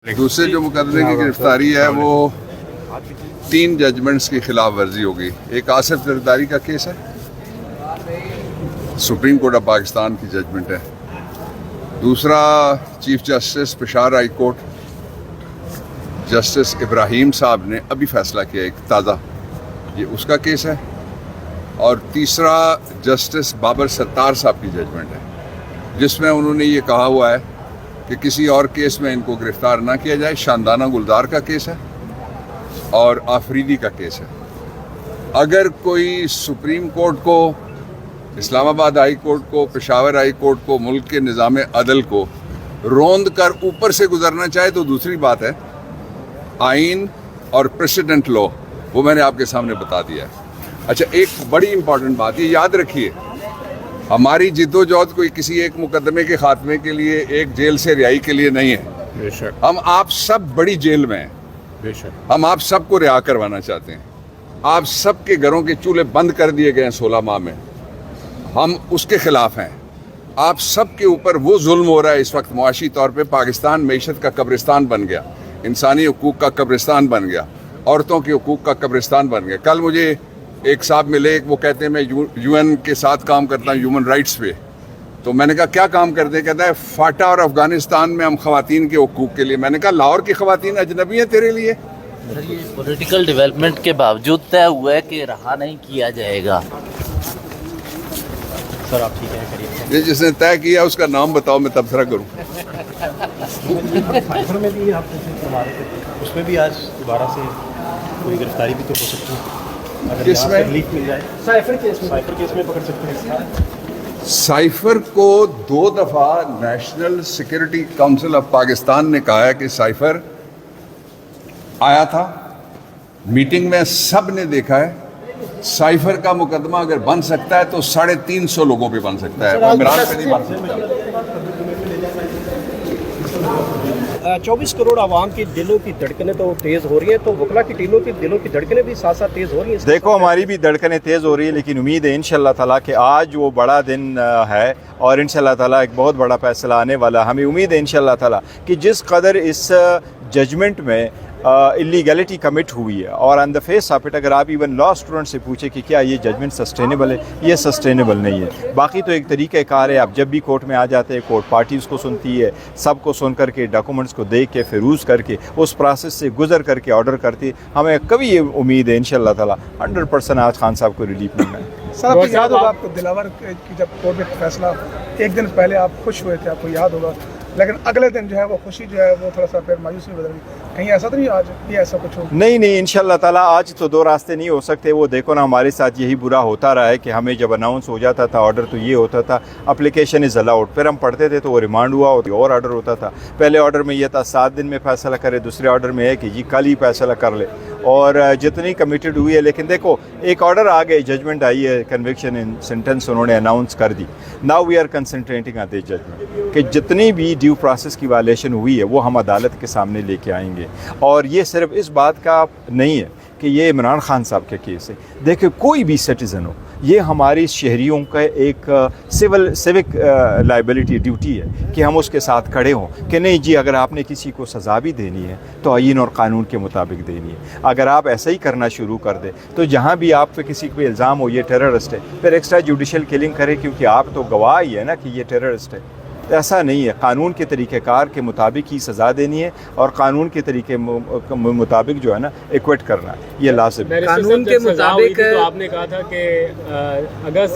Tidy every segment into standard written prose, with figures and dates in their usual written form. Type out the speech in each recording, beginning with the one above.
दूसरे जो मुकदमे की गिरफ्तारी है वो 3 जजमेंट्स की खिलाफ वर्जी होगी। एक आसिफ जरदारी का केस है, सुप्रीम कोर्ट ऑफ पाकिस्तान की जजमेंट है। दूसरा chief justice Peshawar high court justice Ibrahim साहब ने अभी फैसला किया एक ताज़ा, ये उसका केस है। और तीसरा जस्टिस बाबर सत्तार साहब की जजमेंट है, जिसमें उन्होंने ये कहा हुआ है कि किसी और केस में इनको गिरफ्तार ना किया जाए। शानदाना गुलजार का केस है और आफरीदी का केस है। अगर कोई सुप्रीम कोर्ट को, इस्लामाबाद हाई कोर्ट को, पेशावर हाई कोर्ट को, मुल्क के निज़ाम अदल को रोंद कर ऊपर से गुजरना चाहे तो दूसरी बात है। आइन और प्रेसिडेंट लॉ वो मैंने आपके सामने बता दिया है। अच्छा, एक बड़ी इंपॉर्टेंट बात ये याद रखिए, हमारी जिद्दोजहद कोई किसी एक मुकदमे के खात्मे के लिए, एक जेल से रिहाई के लिए नहीं है। बेशक हम आप सब बड़ी जेल में हैं, बेशक हम आप सबको रिहा करवाना चाहते हैं। आप सबके घरों के चूल्हे बंद कर दिए गए हैं 16 माह में, हम उसके खिलाफ हैं। आप सबके ऊपर वो जुल्म हो रहा है इस वक्त मुआशी तौर पे। पाकिस्तान मईशत का कब्रिस्तान बन गया, इंसानी हुकूक का कब्रिस्तान बन गया, औरतों के हुकूक का कब्रिस्तान बन गया। कल मुझे एक साहब मिले, वो कहते हैं मैं यूएन के साथ काम करता हूँ ह्यूमन राइट्स पे। तो मैंने कहा क्या काम करते हैं? कहता है फाटा और अफगानिस्तान में हम खवातीन के हुकूक के लिए। मैंने कहा लाहौर की खवातीन अजनबी हैं तेरे लिए? सर, ये पॉलिटिकल डेवलपमेंट के बावजूद तय हुआ है कि रहा नहीं किया जाएगा। सर आप ठीक है, करिए। ये जिसने तय किया उसका नाम बताओ, मैं तबसरा करूँ। साइफर में भी आप करवा रहे थे, उसमें भी आज दोबारा से कोई गिरफ्तारी भी तो हो सकती है अगर यहाँ से रिलीफ मिल जाए। साइफर केस में पकड़ सकते हैं। साइफर को 2 दफ़ा national security council of Pakistan ने कहा है कि साइफर आया था मीटिंग में, सब ने देखा है। साइफर का मुकदमा अगर बन सकता है तो 350 लोगों पे बन सकता है, इमरान पे नहीं बन सकता। 24 करोड़ आवाम की दिलों की धड़कनें तो तेज़ हो रही हैं, तो वकला की दिलों की धड़कनें भी साथ साथ तेज़ हो रही हैं। देखो, हमारी भी धड़कनें तेज़ हो रही है, लेकिन उम्मीद है इंशाल्लाह ताला कि आज वो बड़ा दिन है और इंशाल्लाह ताला एक बहुत बड़ा फैसला आने वाला। हमें उम्मीद है इंशाल्लाह ताला कि जिस कदर इस जजमेंट में इलीगैलिटी कमिट हुई है, और on the face of it अगर आप इवन लॉ स्टूडेंट से पूछे कि क्या ये जजमेंट सस्टेनेबल है, ये सस्टेनेबल नहीं है। बाकी तो एक तरीक़ा कार है, आप जब भी कोर्ट में आ जाते हैं, कोर्ट पार्टीज़ को सुनती है, सबको सुन करके, डॉक्यूमेंट्स को देख के, फिरूज़ करके, उस प्रोसेस से गुजर करके ऑर्डर करती है। हमें कभी ये उम्मीद है इंशाल्लाह ताला 100% आज खान साहब को रिलीफ मिलना है। सर, आपको याद होगा, आपको दिलावर की जब कोर्ट में फैसला, एक दिन पहले आप खुश हुए थे, आपको याद होगा, लेकिन अगले दिन जो है वो खुशी जो है वो थोड़ा सा फिर मायूसी में बदल गई। कहीं ऐसा तो नहीं आज भी ऐसा कुछ हो? नहीं इंशाल्लाह ताला आज तो 2 रास्ते नहीं हो सकते। वो देखो ना, हमारे साथ यही बुरा होता रहा है कि हमें जब अनाउंस हो जाता था ऑर्डर तो ये होता था एप्लीकेशन इज़ अलाउड, फिर हम पढ़ते थे तो वो रिमांड हुआ और ऑर्डर होता था। पहले ऑर्डर में ये था 7 दिन में फैसला करे, दूसरे ऑर्डर में है कि जी कल ही फैसला कर ले, और जितनी कमिटेड हुई है। लेकिन देखो, एक ऑर्डर आ गए, जजमेंट आई है, कन्विक्शन इन सेंटेंस उन्होंने अनाउंस कर दी। Now we are concentrating on this judgment कि जितनी भी ड्यू प्रोसेस की वायलेशन हुई है वो हम अदालत के सामने लेके आएंगे। और ये सिर्फ इस बात का नहीं है कि ये इमरान खान साहब के केस है। देखिए, कोई भी सिटीज़न हो, ये हमारी शहरियों का एक सिविक लाइबिलिटी ड्यूटी है कि हम उसके साथ खड़े हों कि नहीं जी, अगर आपने किसी को सज़ा भी देनी है तो आईन और कानून के मुताबिक देनी है। अगर आप ऐसा ही करना शुरू कर दें तो जहाँ भी आप पे किसी पे इल्ज़ाम हो ये टेररिस्ट है, फिर एक्स्ट्रा जुडिशल किलिंग करें, क्योंकि आप तो गवाह ही है ना कि ये टेररिस्ट है। ऐसा नहीं है, कानून के तरीक़ेकार के मुताबिक ही सज़ा देनी है और कानून के तरीके मुताबिक जो है ना एक्विट करना, ये लाज़िम है। कानून के मुताबिक तो आपने कहा था कि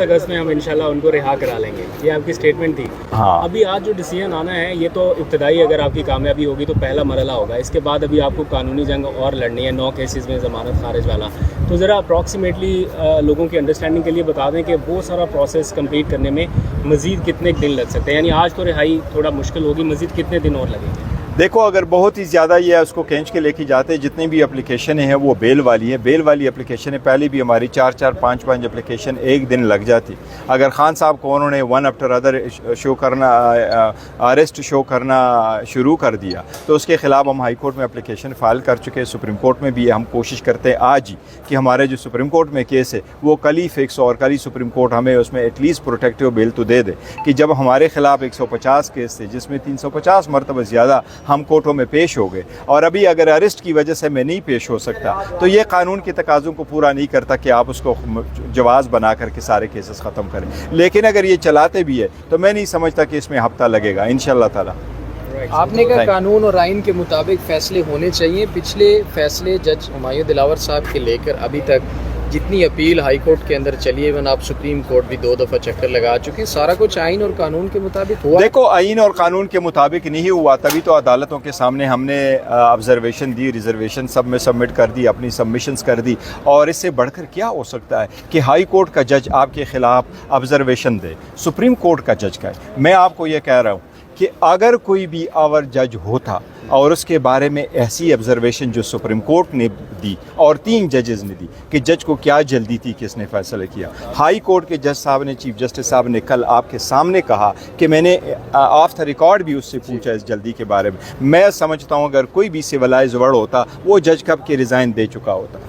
अगस्त में हम इंशाल्लाह उनको रिहा करा लेंगे, ये आपकी स्टेटमेंट थी। हाँ, अभी आज जो डिसीजन आना है ये तो इब्तदाई, अगर आपकी कामयाबी होगी तो पहला मरला होगा। इसके बाद अभी आपको कानूनी जंग और लड़नी है, 9 केसेस में ज़मानत खारिज वाला। तो ज़रा अप्रॉक्सीमेटली लोगों की अंडरस्टैंडिंग के लिए बता दें कि वो सारा प्रोसेस कंप्लीट करने में मज़ीद कितने दिन लग सकते हैं? यानी आज तो रिहाई थोड़ा मुश्किल होगी, मज़ीद कितने दिन और लगेंगे? देखो, अगर बहुत ही ज़्यादा ये उसको खींच के लेके जाते हैं, जितनी भी एप्लीकेशन हैं वो बेल वाली है, बेल वाली एप्लीकेशन है। पहले भी हमारी 4-4, 5-5 एप्लीकेशन एक दिन लग जाती। अगर खान साहब को उन्होंने वन आफ्टर अदर शो करना, अरेस्ट शो करना शुरू कर दिया तो उसके ख़िलाफ़ हम हाई कोर्ट में एप्लीकेशन फ़ाइल कर चुके हैं। सुप्रीम कोर्ट में भी हम कोशिश करते हैं आज ही कि हमारे जो सुप्रीम कोर्ट में केस है वो कल ही फिक्स हो और कल ही सुप्रीम कोर्ट हमें उसमें एटलीस्ट प्रोटेक्टिव बेल तो दे दे कि जब हमारे ख़िलाफ़ 150 केस थे जिसमें 350 मरतबा ज़्यादा हम कोर्टों में पेश हो गए, और अभी अगर अरेस्ट की वजह से मैं नहीं पेश हो सकता तो ये कानून के तकाज़ों को पूरा नहीं करता कि आप उसको जवाज़ बना करके सारे केसेस ख़त्म करें। लेकिन अगर ये चलाते भी है तो मैं नहीं समझता कि इसमें हफ्ता लगेगा इंशाअल्लाह ताला। आपने कहा कानून और आइन के मुताबिक फ़ैसले होने चाहिए। पिछले फ़ैसले जज हुमायूं दिलावर साहब के लेकर अभी तक जितनी अपील हाई कोर्ट के अंदर चली है, इवन आप सुप्रीम कोर्ट भी 2 दफ़ा चक्कर लगा चुके हैं, सारा कुछ आइन और कानून के मुताबिक हुआ? देखो, आइन और कानून के मुताबिक नहीं हुआ, तभी तो अदालतों के सामने हमने ऑब्जर्वेशन दी, रिजर्वेशन सब में सबमिट कर दी, अपनी सबमिशंस कर दी। और इससे बढ़कर क्या हो सकता है कि हाई कोर्ट का जज आपके ख़िलाफ़ ऑब्जर्वेशन दे, सुप्रीम कोर्ट का जज का है। मैं आपको ये कह रहा हूँ कि अगर कोई भी आवर जज होता और उसके बारे में ऐसी ऑब्जर्वेशन जो सुप्रीम कोर्ट ने दी और 3 जजेस ने दी कि जज को क्या जल्दी थी किसने फ़ैसला किया। हाई कोर्ट के जज साहब ने, चीफ जस्टिस साहब ने कल आपके सामने कहा कि मैंने ऑफ द रिकॉर्ड भी उससे पूछा इस जल्दी के बारे में। मैं समझता हूँ अगर कोई भी सिविलाइज वर्ल्ड होता वो जज कब के रिज़ाइन दे चुका होता।